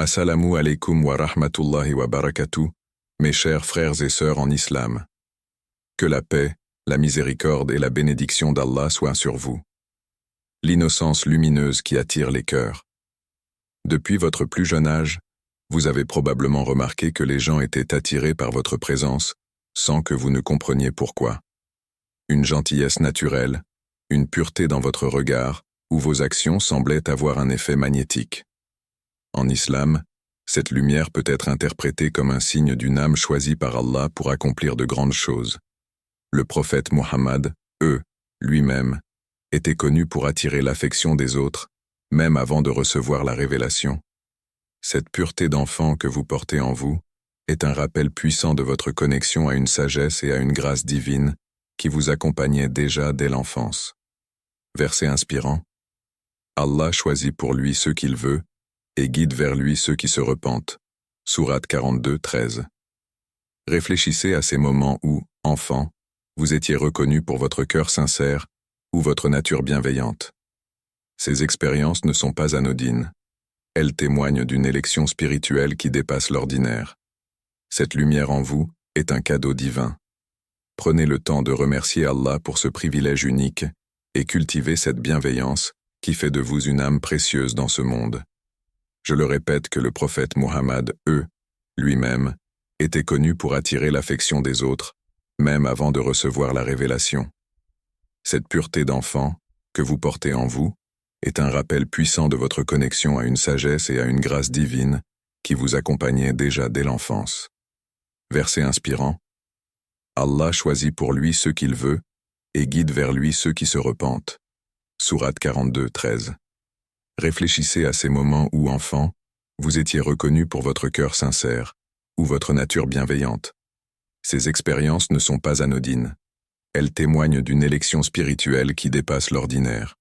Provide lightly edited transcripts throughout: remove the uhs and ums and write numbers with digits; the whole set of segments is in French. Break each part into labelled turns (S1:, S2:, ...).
S1: Assalamu alaikum wa rahmatullahi wa barakatuh, mes chers frères et sœurs en islam. Que la paix, la miséricorde et la bénédiction d'Allah soient sur vous. L'innocence lumineuse qui attire les cœurs. Depuis votre plus jeune âge, vous avez probablement remarqué que les gens étaient attirés par votre présence, sans que vous ne compreniez pourquoi. Une gentillesse naturelle, une pureté dans votre regard, où vos actions semblaient avoir un effet magnétique. En islam, cette lumière peut être interprétée comme un signe d'une âme choisie par Allah pour accomplir de grandes choses. Le prophète Mohammed, lui-même, était connu pour attirer l'affection des autres, même avant de recevoir la révélation. Cette pureté d'enfant que vous portez en vous est un rappel puissant de votre connexion à une sagesse et à une grâce divine qui vous accompagnait déjà dès l'enfance. Verset inspirant. Allah choisit pour lui ceux qu'il veut et guide vers lui ceux qui se repentent. Sourate 42, 13. Réfléchissez à ces moments où, enfant, vous étiez reconnu pour votre cœur sincère ou votre nature bienveillante. Ces expériences ne sont pas anodines. Elles témoignent d'une élection spirituelle qui dépasse l'ordinaire. Cette lumière en vous est un cadeau divin. Prenez le temps de remercier Allah pour ce privilège unique et cultivez cette bienveillance qui fait de vous une âme précieuse dans ce monde. Je le répète que le prophète Mohammed, lui-même, était connu pour attirer l'affection des autres, même avant de recevoir la révélation. Cette pureté d'enfant, que vous portez en vous, est un rappel puissant de votre connexion à une sagesse et à une grâce divine qui vous accompagnait déjà dès l'enfance. Verset inspirant. Allah choisit pour lui ceux qu'il veut et guide vers lui ceux qui se repentent. Sourate 42, 13. Réfléchissez à ces moments où, enfant, vous étiez reconnu pour votre cœur sincère ou votre nature bienveillante. Ces expériences ne sont pas anodines. Elles témoignent d'une élection spirituelle qui dépasse l'ordinaire.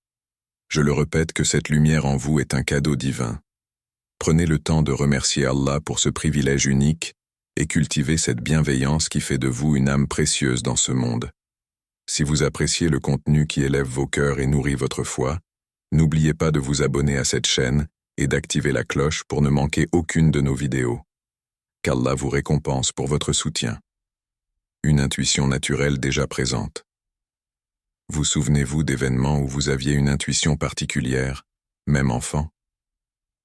S1: Je le répète que cette lumière en vous est un cadeau divin. Prenez le temps de remercier Allah pour ce privilège unique et cultivez cette bienveillance qui fait de vous une âme précieuse dans ce monde. Si vous appréciez le contenu qui élève vos cœurs et nourrit votre foi, n'oubliez pas de vous abonner à cette chaîne et d'activer la cloche pour ne manquer aucune de nos vidéos. Qu'Allah vous récompense pour votre soutien. Une intuition naturelle déjà présente. Vous souvenez-vous d'événements où vous aviez une intuition particulière, même enfant?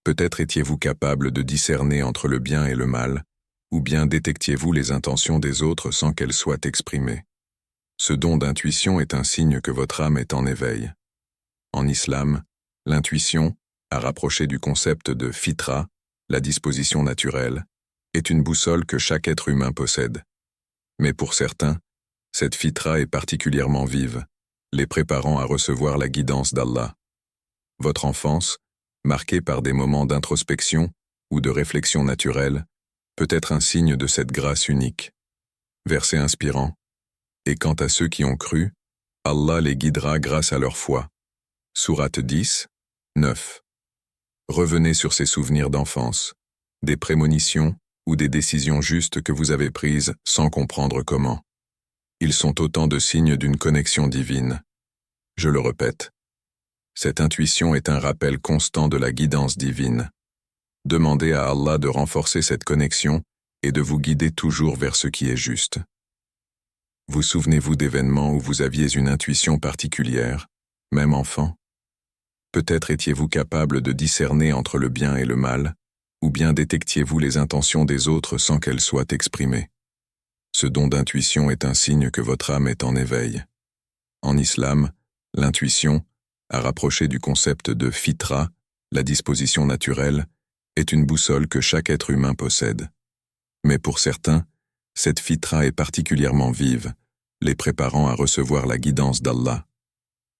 S1: Peut-être étiez-vous capable de discerner entre le bien et le mal, ou bien détectiez-vous les intentions des autres sans qu'elles soient exprimées. Ce don d'intuition est un signe que votre âme est en éveil. En islam, l'intuition, à rapprocher du concept de fitra, la disposition naturelle, est une boussole que chaque être humain possède. Mais pour certains, cette fitra est particulièrement vive, les préparant à recevoir la guidance d'Allah. Votre enfance, marquée par des moments d'introspection ou de réflexion naturelle, peut être un signe de cette grâce unique. Verset inspirant. Et quant à ceux qui ont cru, Allah les guidera grâce à leur foi. Sourate 10, 9. Revenez sur ces souvenirs d'enfance, des prémonitions ou des décisions justes que vous avez prises sans comprendre comment. Ils sont autant de signes d'une connexion divine. Je le répète. Cette intuition est un rappel constant de la guidance divine. Demandez à Allah de renforcer cette connexion et de vous guider toujours vers ce qui est juste. Vous souvenez-vous d'événements où vous aviez une intuition particulière, même enfant? Peut-être étiez-vous capable de discerner entre le bien et le mal, ou bien détectiez-vous les intentions des autres sans qu'elles soient exprimées. Ce don d'intuition est un signe que votre âme est en éveil. En islam, l'intuition, à rapprocher du concept de fitra, la disposition naturelle, est une boussole que chaque être humain possède. Mais pour certains, cette fitra est particulièrement vive, les préparant à recevoir la guidance d'Allah.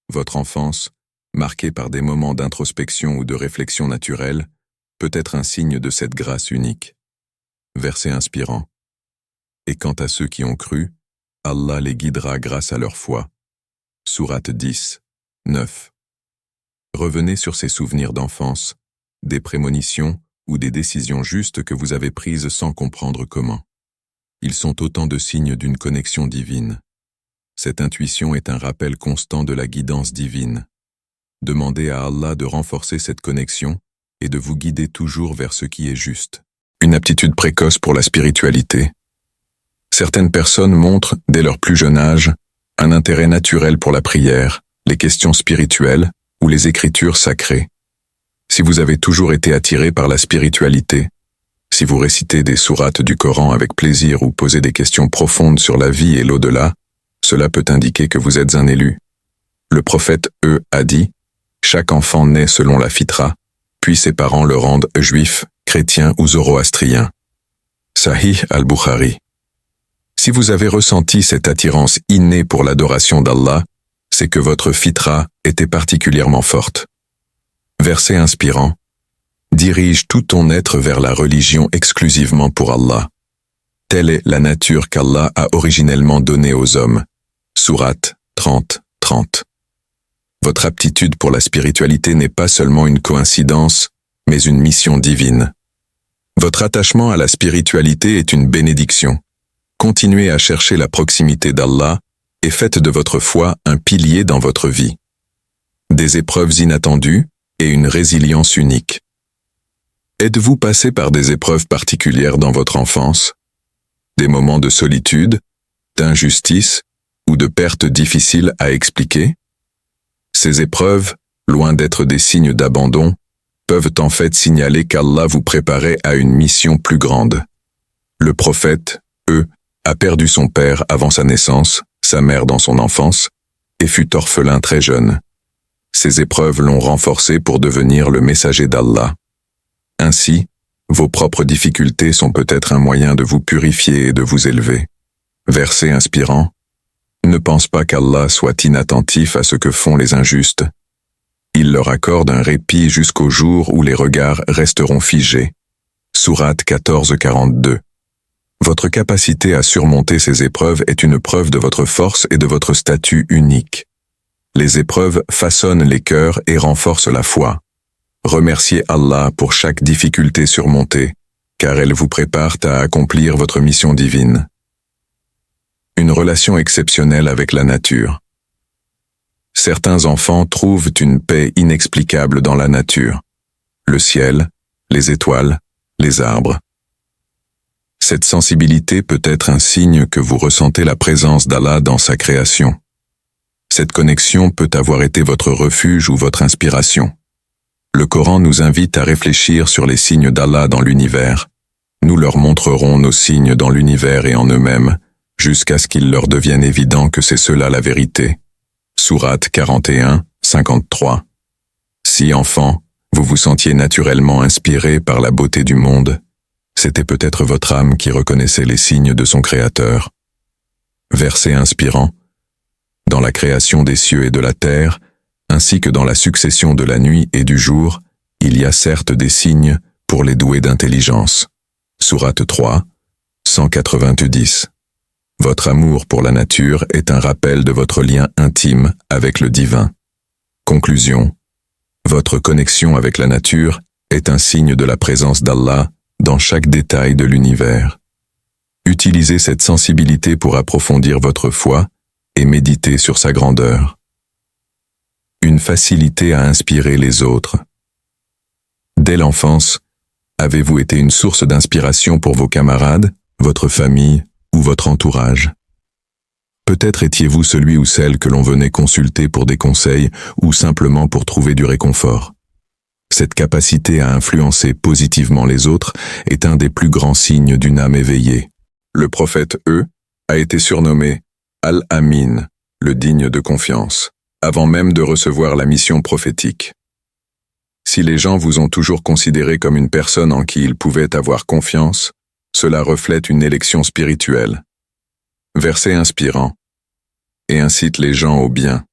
S1: Votre enfance, marquée par des moments d'introspection ou de réflexion naturelle, peut être un signe de cette grâce unique. Verset inspirant. Et quant à ceux qui ont cru, Allah les guidera grâce à leur foi. Sourate 10, 9. Revenez sur ces souvenirs d'enfance, des prémonitions ou des décisions justes que vous avez prises sans comprendre comment. Ils sont autant de signes d'une connexion divine. Cette intuition est un rappel constant de la guidance divine. Demandez à Allah de renforcer cette connexion et de vous guider toujours vers ce qui est juste. Une aptitude précoce pour la spiritualité. Certaines personnes montrent, dès leur plus jeune âge, un intérêt naturel pour la prière, les questions spirituelles ou les écritures sacrées. Si vous avez toujours été attiré par la spiritualité, si vous récitez des sourates du Coran avec plaisir ou posez des questions profondes sur la vie et l'au-delà, cela peut indiquer que vous êtes un élu. Le prophète, a dit « Chaque enfant naît selon la fitra, puis ses parents le rendent juif, chrétien ou zoroastrien. » Sahih al-Bukhari. Si vous avez ressenti cette attirance innée pour l'adoration d'Allah, c'est que votre fitra était particulièrement forte. Verset inspirant. Dirige tout ton être vers la religion exclusivement pour Allah. Telle est la nature qu'Allah a originellement donnée aux hommes. Sourate 30:30. Votre aptitude pour la spiritualité n'est pas seulement une coïncidence, mais une mission divine. Votre attachement à la spiritualité est une bénédiction. Continuez à chercher la proximité d'Allah et faites de votre foi un pilier dans votre vie. Des épreuves inattendues et une résilience unique. Êtes-vous passé par des épreuves particulières dans votre enfance? Des moments de solitude, d'injustice ou de pertes difficiles à expliquer? Ces épreuves, loin d'être des signes d'abandon, peuvent en fait signaler qu'Allah vous préparait à une mission plus grande. Le prophète, a perdu son père avant sa naissance, sa mère dans son enfance, et fut orphelin très jeune. Ces épreuves l'ont renforcé pour devenir le messager d'Allah. Ainsi, vos propres difficultés sont peut-être un moyen de vous purifier et de vous élever. Verset inspirant. Ne pense pas qu'Allah soit inattentif à ce que font les injustes. Il leur accorde un répit jusqu'au jour où les regards resteront figés. Sourate 14:42. Votre capacité à surmonter ces épreuves est une preuve de votre force et de votre statut unique. Les épreuves façonnent les cœurs et renforcent la foi. Remerciez Allah pour chaque difficulté surmontée, car elles vous préparent à accomplir votre mission divine. Une relation exceptionnelle avec la nature. Certains enfants trouvent une paix inexplicable dans la nature. Le ciel, les étoiles, les arbres. Cette sensibilité peut être un signe que vous ressentez la présence d'Allah dans sa création. Cette connexion peut avoir été votre refuge ou votre inspiration. Le Coran nous invite à réfléchir sur les signes d'Allah dans l'univers. Nous leur montrerons nos signes dans l'univers et en eux-mêmes, jusqu'à ce qu'il leur devienne évident que c'est cela la vérité. Sourate 41:53. Si, enfant, vous vous sentiez naturellement inspiré par la beauté du monde, c'était peut-être votre âme qui reconnaissait les signes de son Créateur. Verset inspirant. Dans la création des cieux et de la terre, ainsi que dans la succession de la nuit et du jour, il y a certes des signes pour les doués d'intelligence. Sourate 3, 190. Votre amour pour la nature est un rappel de votre lien intime avec le divin. Conclusion. Votre connexion avec la nature est un signe de la présence d'Allah dans chaque détail de l'univers. Utilisez cette sensibilité pour approfondir votre foi et méditer sur sa grandeur. Une facilité à inspirer les autres. Dès l'enfance, avez-vous été une source d'inspiration pour vos camarades, votre famille ou votre entourage? Peut-être étiez-vous celui ou celle que l'on venait consulter pour des conseils ou simplement pour trouver du réconfort. Cette capacité à influencer positivement les autres est un des plus grands signes d'une âme éveillée. Le prophète, a été surnommé Al-Amin, le digne de confiance, avant même de recevoir la mission prophétique. Si les gens vous ont toujours considéré comme une personne en qui ils pouvaient avoir confiance, cela reflète une élection spirituelle. Verset inspirant. Et incite les gens au bien.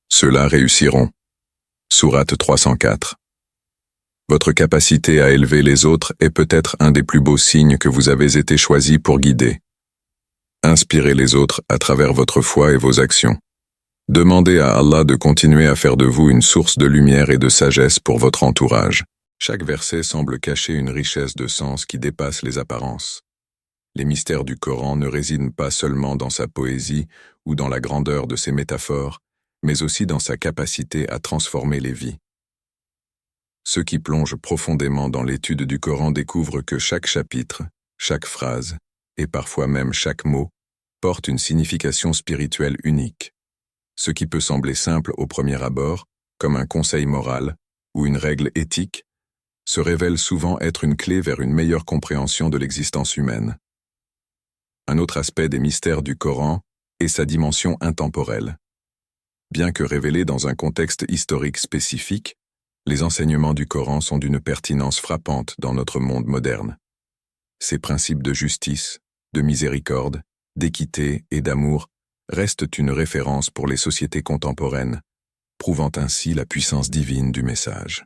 S1: Ceux-là réussiront. Sourate 304. Votre capacité à élever les autres est peut-être un des plus beaux signes que vous avez été choisi pour guider. Inspirez les autres à travers votre foi et vos actions. Demandez à Allah de continuer à faire de vous une source de lumière et de sagesse pour votre entourage. Chaque verset semble cacher une richesse de sens qui dépasse les apparences. Les mystères du Coran ne résident pas seulement dans sa poésie ou dans la grandeur de ses métaphores, mais aussi dans sa capacité à transformer les vies. Ceux qui plongent profondément dans l'étude du Coran découvrent que chaque chapitre, chaque phrase, et parfois même chaque mot, porte une signification spirituelle unique. Ce qui peut sembler simple au premier abord, comme un conseil moral ou une règle éthique, se révèle souvent être une clé vers une meilleure compréhension de l'existence humaine. Un autre aspect des mystères du Coran est sa dimension intemporelle. Bien que révélés dans un contexte historique spécifique, les enseignements du Coran sont d'une pertinence frappante dans notre monde moderne. Ces principes de justice, de miséricorde, d'équité et d'amour restent une référence pour les sociétés contemporaines, prouvant ainsi la puissance divine du message.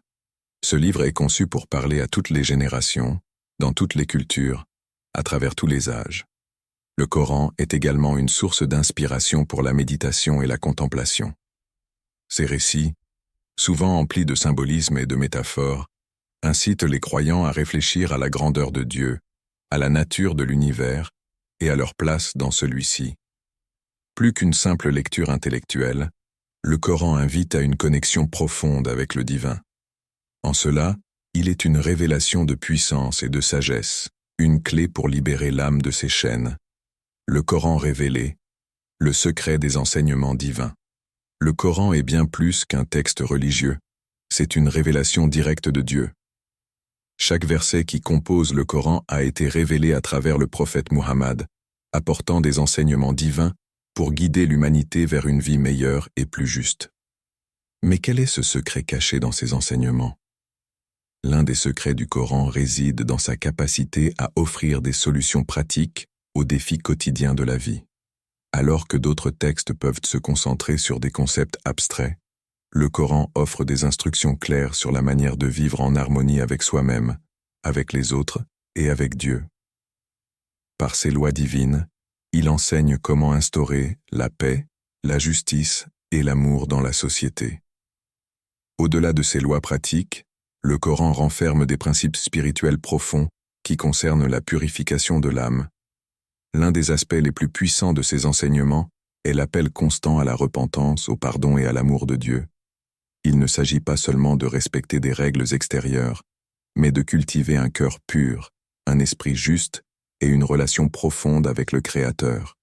S1: Ce livre est conçu pour parler à toutes les générations, dans toutes les cultures, à travers tous les âges. Le Coran est également une source d'inspiration pour la méditation et la contemplation. Ces récits, souvent emplis de symbolismes et de métaphores, incitent les croyants à réfléchir à la grandeur de Dieu, à la nature de l'univers et à leur place dans celui-ci. Plus qu'une simple lecture intellectuelle, le Coran invite à une connexion profonde avec le divin. En cela, il est une révélation de puissance et de sagesse, une clé pour libérer l'âme de ses chaînes. Le Coran révélé, le secret des enseignements divins. Le Coran est bien plus qu'un texte religieux, c'est une révélation directe de Dieu. Chaque verset qui compose le Coran a été révélé à travers le prophète Muhammad, apportant des enseignements divins pour guider l'humanité vers une vie meilleure et plus juste. Mais quel est ce secret caché dans ces enseignements? L'un des secrets du Coran réside dans sa capacité à offrir des solutions pratiques aux défis quotidiens de la vie. Alors que d'autres textes peuvent se concentrer sur des concepts abstraits, le Coran offre des instructions claires sur la manière de vivre en harmonie avec soi-même, avec les autres et avec Dieu. Par ses lois divines, il enseigne comment instaurer la paix, la justice et l'amour dans la société. Au-delà de ces lois pratiques, le Coran renferme des principes spirituels profonds qui concernent la purification de l'âme. L'un des aspects les plus puissants de ces enseignements est l'appel constant à la repentance, au pardon et à l'amour de Dieu. Il ne s'agit pas seulement de respecter des règles extérieures, mais de cultiver un cœur pur, un esprit juste et une relation profonde avec le Créateur.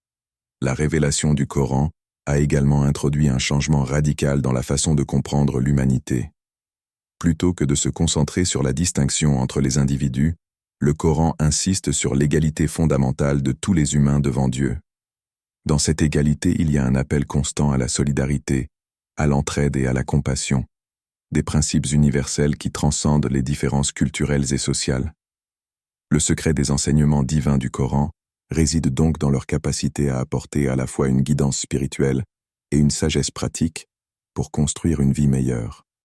S1: La révélation du Coran a également introduit un changement radical dans la façon de comprendre l'humanité. Plutôt que de se concentrer sur la distinction entre les individus, le Coran insiste sur l'égalité fondamentale de tous les humains devant Dieu. Dans cette égalité, il y a un appel constant à la solidarité, à l'entraide et à la compassion, des principes universels qui transcendent les différences culturelles et sociales. Le secret des enseignements divins du Coran réside donc dans leur capacité à apporter à la fois une guidance spirituelle et une sagesse pratique pour construire une vie meilleure.